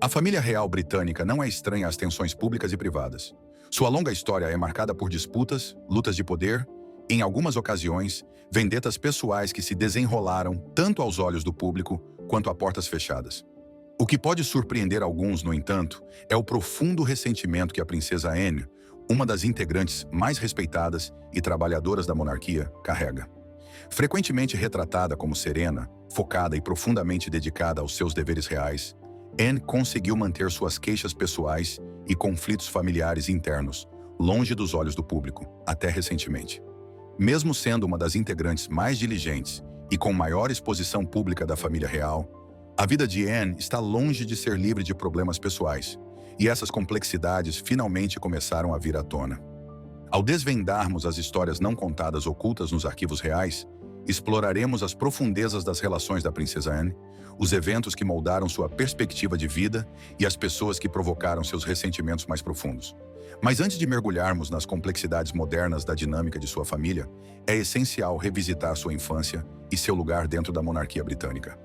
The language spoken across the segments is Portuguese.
A família real britânica não é estranha às tensões públicas e privadas. Sua longa história é marcada por disputas, lutas de poder e, em algumas ocasiões, vendetas pessoais que se desenrolaram tanto aos olhos do público quanto a portas fechadas. O que pode surpreender alguns, no entanto, é o profundo ressentimento que a princesa Anne, uma das integrantes mais respeitadas e trabalhadoras da monarquia, carrega. Frequentemente retratada como serena, focada e profundamente dedicada aos seus deveres reais, Anne conseguiu manter suas queixas pessoais e conflitos familiares internos longe dos olhos do público, até recentemente. Mesmo sendo uma das integrantes mais diligentes e com maior exposição pública da família real, a vida de Anne está longe de ser livre de problemas pessoais, e essas complexidades finalmente começaram a vir à tona. Ao desvendarmos as histórias não contadas ocultas nos arquivos reais, exploraremos as profundezas das relações da princesa Anne, os eventos que moldaram sua perspectiva de vida e as pessoas que provocaram seus ressentimentos mais profundos. Mas antes de mergulharmos nas complexidades modernas da dinâmica de sua família, é essencial revisitar sua infância e seu lugar dentro da monarquia britânica.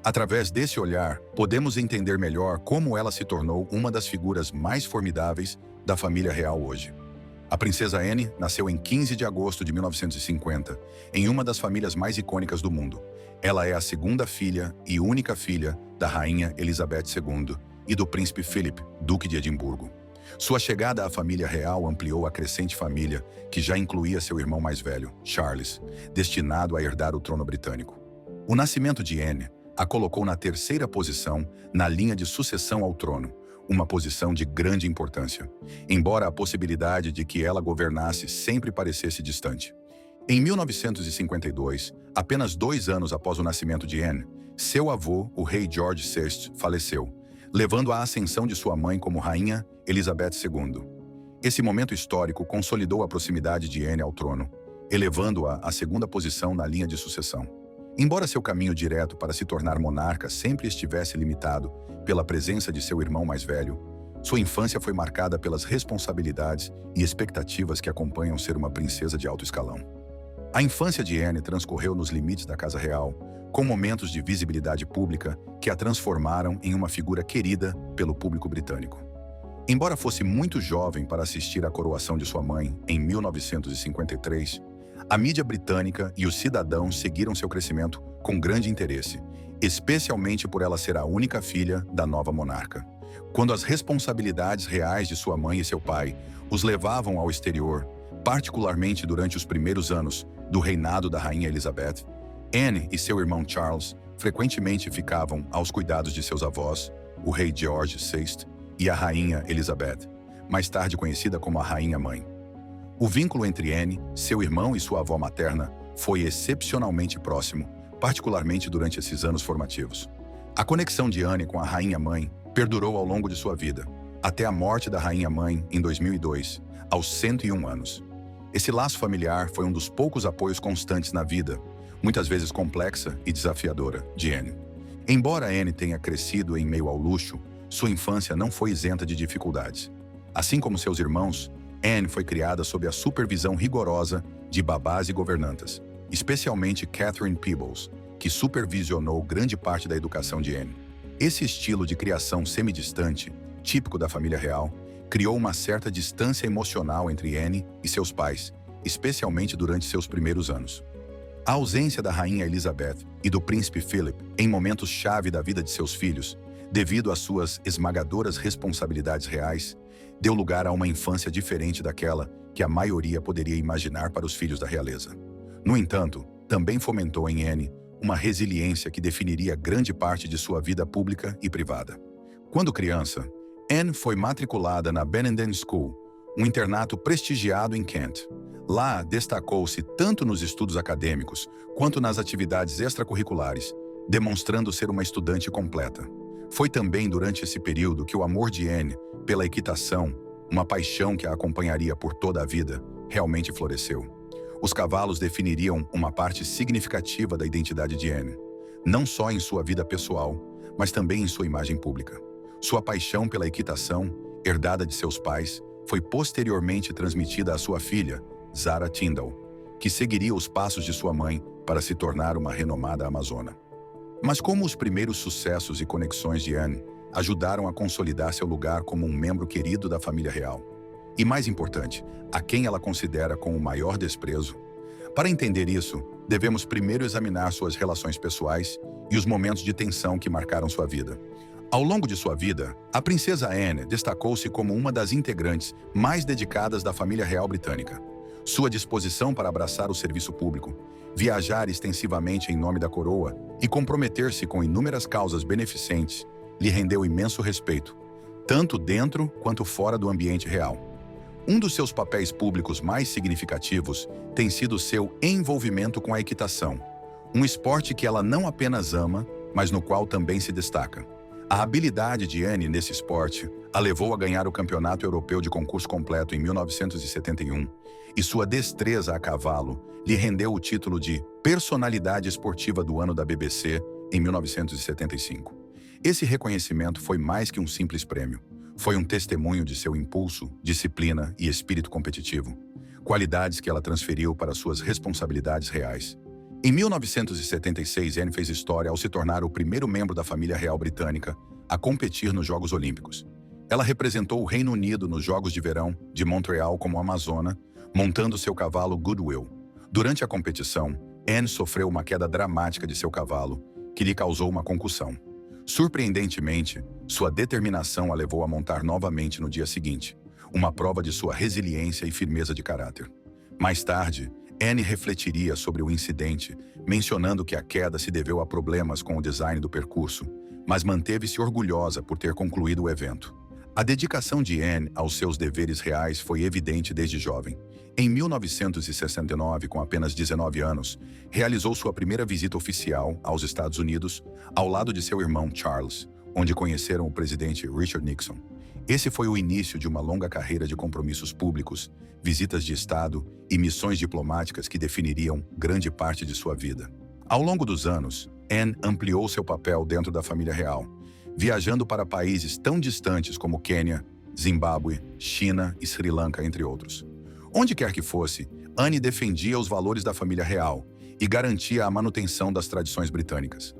Através desse olhar, podemos entender melhor como ela se tornou uma das figuras mais formidáveis da família real hoje. A princesa Anne nasceu em 15 de agosto de 1950, em uma das famílias mais icônicas do mundo. Ela é a segunda filha e única filha da rainha Elizabeth II e do príncipe Philip, duque de Edimburgo. Sua chegada à família real ampliou a crescente família, que já incluía seu irmão mais velho, Charles, destinado a herdar o trono britânico. O nascimento de Anne a colocou na terceira posição na linha de sucessão ao trono, uma posição de grande importância, embora a possibilidade de que ela governasse sempre parecesse distante. Em 1952, apenas 2 anos após o nascimento de Anne, seu avô, o rei George VI, faleceu, levando à ascensão de sua mãe como rainha Elizabeth II. Esse momento histórico consolidou a proximidade de Anne ao trono, elevando-a à segunda posição na linha de sucessão. Embora seu caminho direto para se tornar monarca sempre estivesse limitado pela presença de seu irmão mais velho, sua infância foi marcada pelas responsabilidades e expectativas que acompanham ser uma princesa de alto escalão. A infância de Anne transcorreu nos limites da Casa Real, com momentos de visibilidade pública que a transformaram em uma figura querida pelo público britânico. Embora fosse muito jovem para assistir à coroação de sua mãe em 1953, a mídia britânica e os cidadãos seguiram seu crescimento com grande interesse, especialmente por ela ser a única filha da nova monarca. Quando as responsabilidades reais de sua mãe e seu pai os levavam ao exterior, particularmente durante os primeiros anos do reinado da rainha Elizabeth, Anne e seu irmão Charles frequentemente ficavam aos cuidados de seus avós, o rei George VI e a rainha Elizabeth, mais tarde conhecida como a rainha-mãe. O vínculo entre Anne, seu irmão e sua avó materna foi excepcionalmente próximo, particularmente durante esses anos formativos. A conexão de Anne com a rainha-mãe perdurou ao longo de sua vida, até a morte da rainha-mãe em 2002, aos 101 anos. Esse laço familiar foi um dos poucos apoios constantes na vida, muitas vezes complexa e desafiadora, de Anne. Embora Anne tenha crescido em meio ao luxo, sua infância não foi isenta de dificuldades. Assim como seus irmãos, Anne foi criada sob a supervisão rigorosa de babás e governantas, especialmente Catherine Peebles, que supervisionou grande parte da educação de Anne. Esse estilo de criação semidistante, típico da família real, criou uma certa distância emocional entre Anne e seus pais, especialmente durante seus primeiros anos. A ausência da rainha Elizabeth e do príncipe Philip em momentos-chave da vida de seus filhos, devido às suas esmagadoras responsabilidades reais, deu lugar a uma infância diferente daquela que a maioria poderia imaginar para os filhos da realeza. No entanto, também fomentou em Anne uma resiliência que definiria grande parte de sua vida pública e privada. Quando criança, Anne foi matriculada na Benenden School, um internato prestigiado em Kent. Lá, destacou-se tanto nos estudos acadêmicos quanto nas atividades extracurriculares, demonstrando ser uma estudante completa. Foi também durante esse período que o amor de Anne pela equitação, uma paixão que a acompanharia por toda a vida, realmente floresceu. Os cavalos definiriam uma parte significativa da identidade de Anne, não só em sua vida pessoal, mas também em sua imagem pública. Sua paixão pela equitação, herdada de seus pais, foi posteriormente transmitida à sua filha, Zara Tindall, que seguiria os passos de sua mãe para se tornar uma renomada amazona. Mas como os primeiros sucessos e conexões de Anne ajudaram a consolidar seu lugar como um membro querido da família real. E mais importante, a quem ela considera com o maior desprezo. Para entender isso, devemos primeiro examinar suas relações pessoais e os momentos de tensão que marcaram sua vida. Ao longo de sua vida, a princesa Anne destacou-se como uma das integrantes mais dedicadas da família real britânica. Sua disposição para abraçar o serviço público, viajar extensivamente em nome da coroa e comprometer-se com inúmeras causas beneficentes lhe rendeu imenso respeito, tanto dentro quanto fora do ambiente real. Um dos seus papéis públicos mais significativos tem sido seu envolvimento com a equitação, um esporte que ela não apenas ama, mas no qual também se destaca. A habilidade de Anne nesse esporte a levou a ganhar o Campeonato Europeu de Concurso Completo em 1971, e sua destreza a cavalo lhe rendeu o título de Personalidade Esportiva do Ano da BBC em 1975. Esse reconhecimento foi mais que um simples prêmio. Foi um testemunho de seu impulso, disciplina e espírito competitivo, qualidades que ela transferiu para suas responsabilidades reais. Em 1976, Anne fez história ao se tornar o primeiro membro da família real britânica a competir nos Jogos Olímpicos. Ela representou o Reino Unido nos Jogos de Verão de Montreal como amazona, montando seu cavalo Goodwill. Durante a competição, Anne sofreu uma queda dramática de seu cavalo, que lhe causou uma concussão. Surpreendentemente, sua determinação a levou a montar novamente no dia seguinte, uma prova de sua resiliência e firmeza de caráter. Mais tarde, Anne refletiria sobre o incidente, mencionando que a queda se deveu a problemas com o design do percurso, mas manteve-se orgulhosa por ter concluído o evento. A dedicação de Anne aos seus deveres reais foi evidente desde jovem. Em 1969, com apenas 19 anos, realizou sua primeira visita oficial aos Estados Unidos, ao lado de seu irmão Charles, onde conheceram o presidente Richard Nixon. Esse foi o início de uma longa carreira de compromissos públicos, visitas de Estado e missões diplomáticas que definiriam grande parte de sua vida. Ao longo dos anos, Anne ampliou seu papel dentro da família real, viajando para países tão distantes como Quênia, Zimbábue, China e Sri Lanka, entre outros. Onde quer que fosse, Anne defendia os valores da família real e garantia a manutenção das tradições britânicas.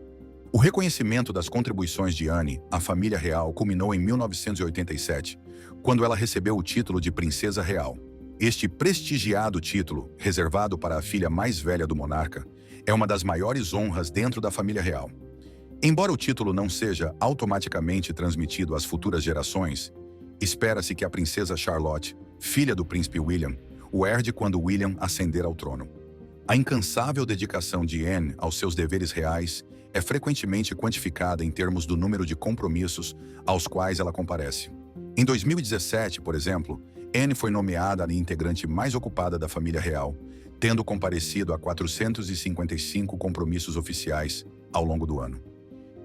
O reconhecimento das contribuições de Anne à família real culminou em 1987, quando ela recebeu o título de Princesa Real. Este prestigiado título, reservado para a filha mais velha do monarca, é uma das maiores honras dentro da família real. Embora o título não seja automaticamente transmitido às futuras gerações, espera-se que a princesa Charlotte, filha do príncipe William, o herde quando William ascender ao trono. A incansável dedicação de Anne aos seus deveres reais é frequentemente quantificada em termos do número de compromissos aos quais ela comparece. Em 2017, por exemplo, Anne foi nomeada a integrante mais ocupada da família real, tendo comparecido a 455 compromissos oficiais ao longo do ano.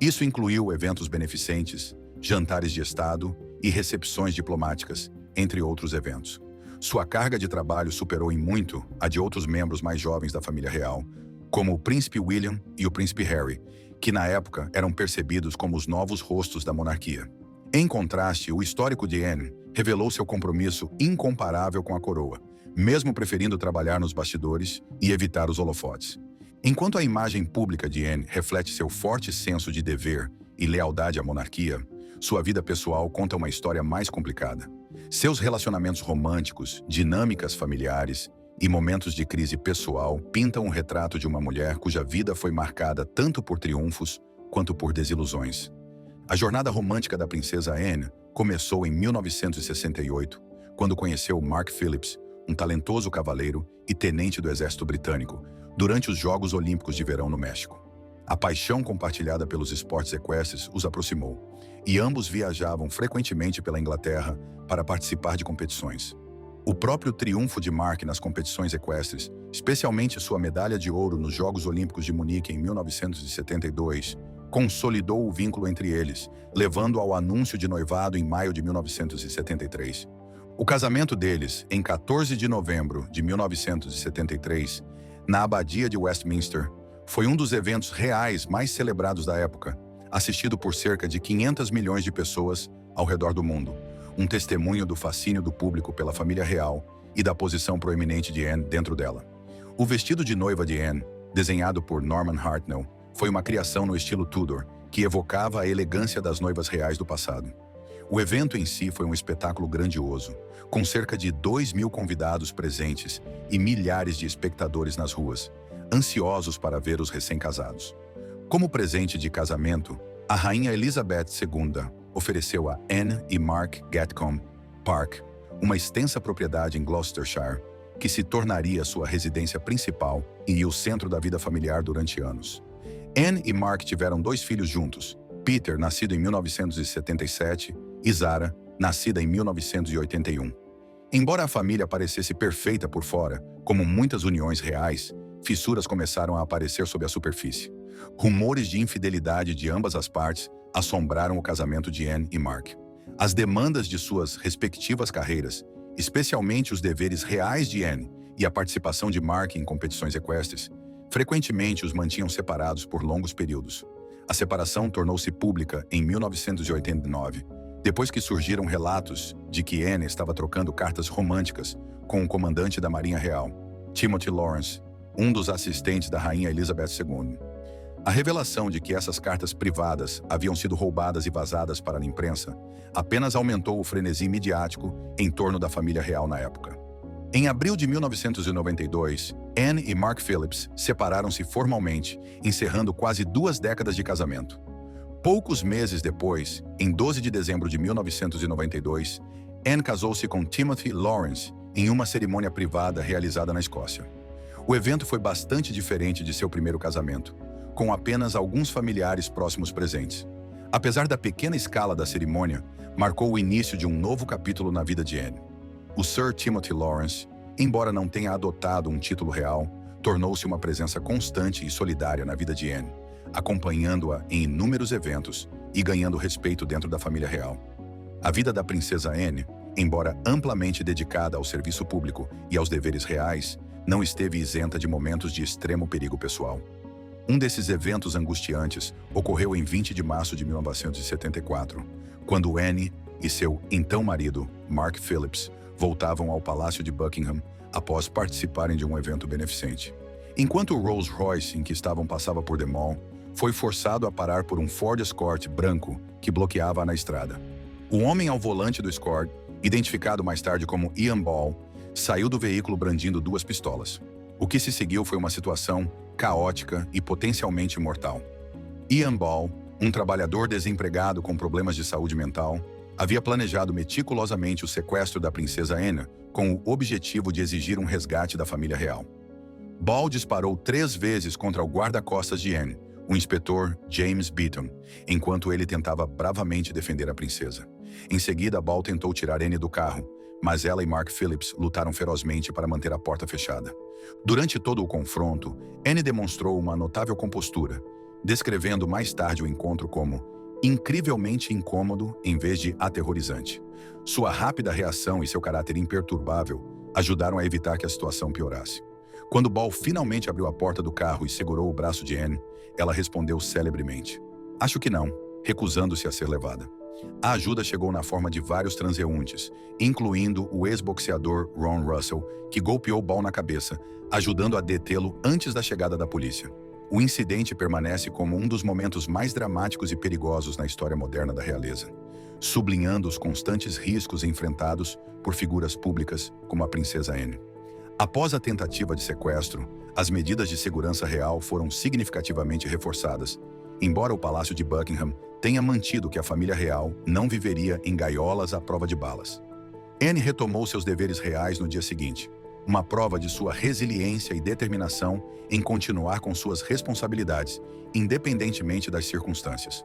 Isso incluiu eventos beneficentes, jantares de Estado e recepções diplomáticas, entre outros eventos. Sua carga de trabalho superou em muito a de outros membros mais jovens da família real, como o príncipe William e o príncipe Harry, que na época eram percebidos como os novos rostos da monarquia. Em contraste, o histórico de Anne revelou seu compromisso incomparável com a coroa, mesmo preferindo trabalhar nos bastidores e evitar os holofotes. Enquanto a imagem pública de Anne reflete seu forte senso de dever e lealdade à monarquia, sua vida pessoal conta uma história mais complicada. Seus relacionamentos românticos, dinâmicas familiares e momentos de crise pessoal pintam um retrato de uma mulher cuja vida foi marcada tanto por triunfos quanto por desilusões. A jornada romântica da princesa Anne começou em 1968, quando conheceu Mark Phillips, um talentoso cavaleiro e tenente do exército britânico, durante os Jogos Olímpicos de Verão no México. A paixão compartilhada pelos esportes equestres os aproximou, e ambos viajavam frequentemente pela Inglaterra para participar de competições. O próprio triunfo de Mark nas competições equestres, especialmente sua medalha de ouro nos Jogos Olímpicos de Munique em 1972, consolidou o vínculo entre eles, levando ao anúncio de noivado em maio de 1973. O casamento deles, em 14 de novembro de 1973, na Abadia de Westminster, foi um dos eventos reais mais celebrados da época, assistido por cerca de 500 milhões de pessoas ao redor do mundo, um testemunho do fascínio do público pela família real e da posição proeminente de Anne dentro dela. O vestido de noiva de Anne, desenhado por Norman Hartnell, foi uma criação no estilo Tudor que evocava a elegância das noivas reais do passado. O evento em si foi um espetáculo grandioso, com cerca de 2.000 convidados presentes e milhares de espectadores nas ruas, ansiosos para ver os recém-casados. Como presente de casamento, a rainha Elizabeth II ofereceu a Anne e Mark Gatcombe Park uma extensa propriedade em Gloucestershire, que se tornaria sua residência principal e o centro da vida familiar durante anos. Anne e Mark tiveram 2 filhos juntos, Peter, nascido em 1977, e Zara, nascida em 1981. Embora a família parecesse perfeita por fora, como muitas uniões reais, fissuras começaram a aparecer sob a superfície. Rumores de infidelidade de ambas as partes assombraram o casamento de Anne e Mark. As demandas de suas respectivas carreiras, especialmente os deveres reais de Anne e a participação de Mark em competições equestres, frequentemente os mantinham separados por longos períodos. A separação tornou-se pública em 1989, depois que surgiram relatos de que Anne estava trocando cartas românticas com o comandante da Marinha Real, Timothy Lawrence, um dos assistentes da rainha Elizabeth II. A revelação de que essas cartas privadas haviam sido roubadas e vazadas para a imprensa apenas aumentou o frenesi midiático em torno da família real na época. Em abril de 1992, Anne e Mark Phillips separaram-se formalmente, encerrando quase 2 décadas de casamento. Poucos meses depois, em 12 de dezembro de 1992, Anne casou-se com Timothy Lawrence em uma cerimônia privada realizada na Escócia. O evento foi bastante diferente de seu primeiro casamento, com apenas alguns familiares próximos presentes. Apesar da pequena escala da cerimônia, marcou o início de um novo capítulo na vida de Anne. O Sir Timothy Lawrence, embora não tenha adotado um título real, tornou-se uma presença constante e solidária na vida de Anne, acompanhando-a em inúmeros eventos e ganhando respeito dentro da família real. A vida da princesa Anne, embora amplamente dedicada ao serviço público e aos deveres reais, não esteve isenta de momentos de extremo perigo pessoal. Um desses eventos angustiantes ocorreu em 20 de março de 1974, quando Anne e seu então marido, Mark Phillips, voltavam ao Palácio de Buckingham após participarem de um evento beneficente. Enquanto o Rolls-Royce em que estavam passava por The Mall, foi forçado a parar por um Ford Escort branco que bloqueava na estrada. O homem ao volante do Escort, identificado mais tarde como Ian Ball, saiu do veículo brandindo 2 pistolas. O que se seguiu foi uma situação caótica e potencialmente mortal. Ian Ball, um trabalhador desempregado com problemas de saúde mental, havia planejado meticulosamente o sequestro da princesa Anne com o objetivo de exigir um resgate da família real. Ball disparou 3 vezes contra o guarda-costas de Anne, o inspetor James Beaton, enquanto ele tentava bravamente defender a princesa. Em seguida, Ball tentou tirar Anne do carro, mas ela e Mark Phillips lutaram ferozmente para manter a porta fechada. Durante todo o confronto, Anne demonstrou uma notável compostura, descrevendo mais tarde o encontro como incrivelmente incômodo em vez de aterrorizante. Sua rápida reação e seu caráter imperturbável ajudaram a evitar que a situação piorasse. Quando Ball finalmente abriu a porta do carro e segurou o braço de Anne, ela respondeu celebremente: "Acho que não", recusando-se a ser levada. A ajuda chegou na forma de vários transeuntes, incluindo o ex-boxeador Ron Russell, que golpeou Ball na cabeça, ajudando a detê-lo antes da chegada da polícia. O incidente permanece como um dos momentos mais dramáticos e perigosos na história moderna da realeza, sublinhando os constantes riscos enfrentados por figuras públicas como a princesa Anne. Após a tentativa de sequestro, as medidas de segurança real foram significativamente reforçadas, embora o Palácio de Buckingham tenha mantido que a família real não viveria em gaiolas à prova de balas. Anne retomou seus deveres reais no dia seguinte, uma prova de sua resiliência e determinação em continuar com suas responsabilidades, independentemente das circunstâncias.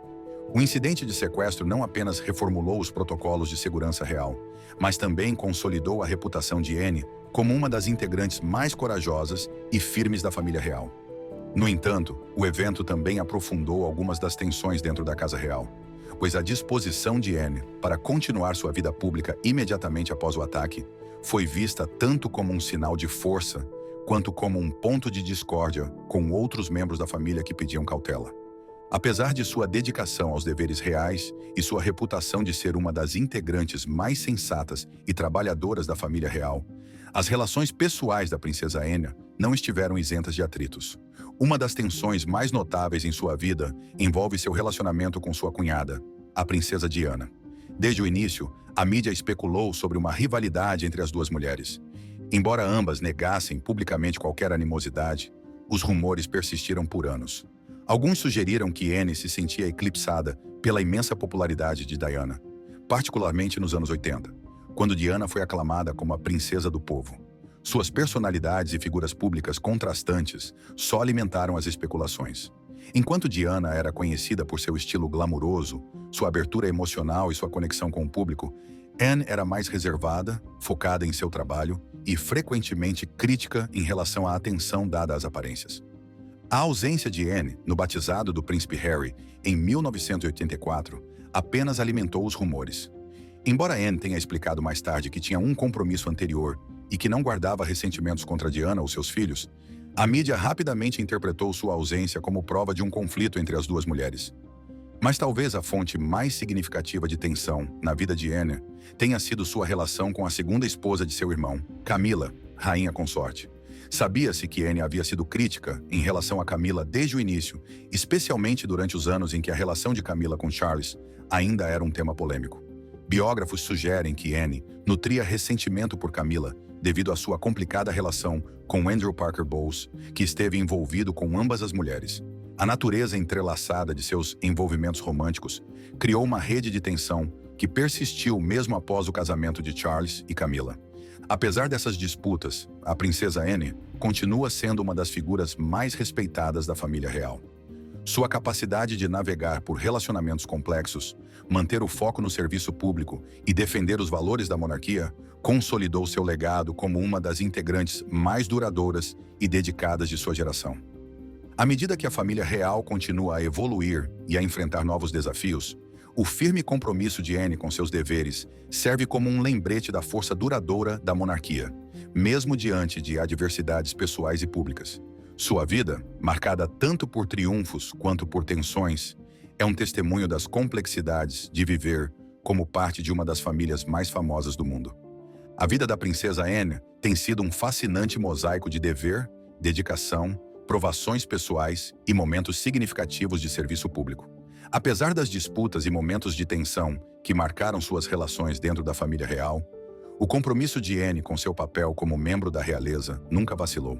O incidente de sequestro não apenas reformulou os protocolos de segurança real, mas também consolidou a reputação de Anne como uma das integrantes mais corajosas e firmes da família real. No entanto, o evento também aprofundou algumas das tensões dentro da Casa Real, pois a disposição de Anne para continuar sua vida pública imediatamente após o ataque foi vista tanto como um sinal de força quanto como um ponto de discórdia com outros membros da família que pediam cautela. Apesar de sua dedicação aos deveres reais e sua reputação de ser uma das integrantes mais sensatas e trabalhadoras da família real, as relações pessoais da princesa Anne não estiveram isentas de atritos. Uma das tensões mais notáveis em sua vida envolve seu relacionamento com sua cunhada, a princesa Diana. Desde o início, a mídia especulou sobre uma rivalidade entre as duas mulheres. Embora ambas negassem publicamente qualquer animosidade, os rumores persistiram por anos. Alguns sugeriram que Anne se sentia eclipsada pela imensa popularidade de Diana, particularmente nos anos 80, quando Diana foi aclamada como a princesa do povo. Suas personalidades e figuras públicas contrastantes só alimentaram as especulações. Enquanto Diana era conhecida por seu estilo glamuroso, sua abertura emocional e sua conexão com o público, Anne era mais reservada, focada em seu trabalho e frequentemente crítica em relação à atenção dada às aparências. A ausência de Anne no batizado do príncipe Harry em 1984 apenas alimentou os rumores. Embora Anne tenha explicado mais tarde que tinha um compromisso anterior e que não guardava ressentimentos contra Diana ou seus filhos, a mídia rapidamente interpretou sua ausência como prova de um conflito entre as duas mulheres. Mas talvez a fonte mais significativa de tensão na vida de Anne tenha sido sua relação com a segunda esposa de seu irmão, Camila, rainha consorte. Sabia-se que Anne havia sido crítica em relação a Camila desde o início, especialmente durante os anos em que a relação de Camila com Charles ainda era um tema polêmico. Biógrafos sugerem que Anne nutria ressentimento por Camila devido à sua complicada relação com Andrew Parker Bowles, que esteve envolvido com ambas as mulheres. A natureza entrelaçada de seus envolvimentos românticos criou uma rede de tensão que persistiu mesmo após o casamento de Charles e Camila. Apesar dessas disputas, a princesa Anne continua sendo uma das figuras mais respeitadas da família real. Sua capacidade de navegar por relacionamentos complexos, manter o foco no serviço público e defender os valores da monarquia consolidou seu legado como uma das integrantes mais duradouras e dedicadas de sua geração. À medida que a família real continua a evoluir e a enfrentar novos desafios, o firme compromisso de Anne com seus deveres serve como um lembrete da força duradoura da monarquia, mesmo diante de adversidades pessoais e públicas. Sua vida, marcada tanto por triunfos quanto por tensões, é um testemunho das complexidades de viver como parte de uma das famílias mais famosas do mundo. A vida da princesa Anne tem sido um fascinante mosaico de dever, dedicação, provações pessoais e momentos significativos de serviço público. Apesar das disputas e momentos de tensão que marcaram suas relações dentro da família real, o compromisso de Anne com seu papel como membro da realeza nunca vacilou.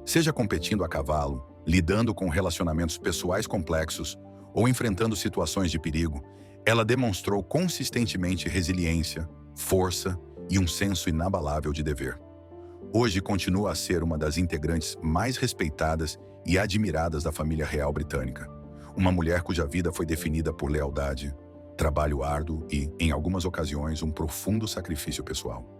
Seja competindo a cavalo, lidando com relacionamentos pessoais complexos ou enfrentando situações de perigo, ela demonstrou consistentemente resiliência, força e um senso inabalável de dever. Hoje continua a ser uma das integrantes mais respeitadas e admiradas da família real britânica. Uma mulher cuja vida foi definida por lealdade, trabalho árduo e, em algumas ocasiões, um profundo sacrifício pessoal.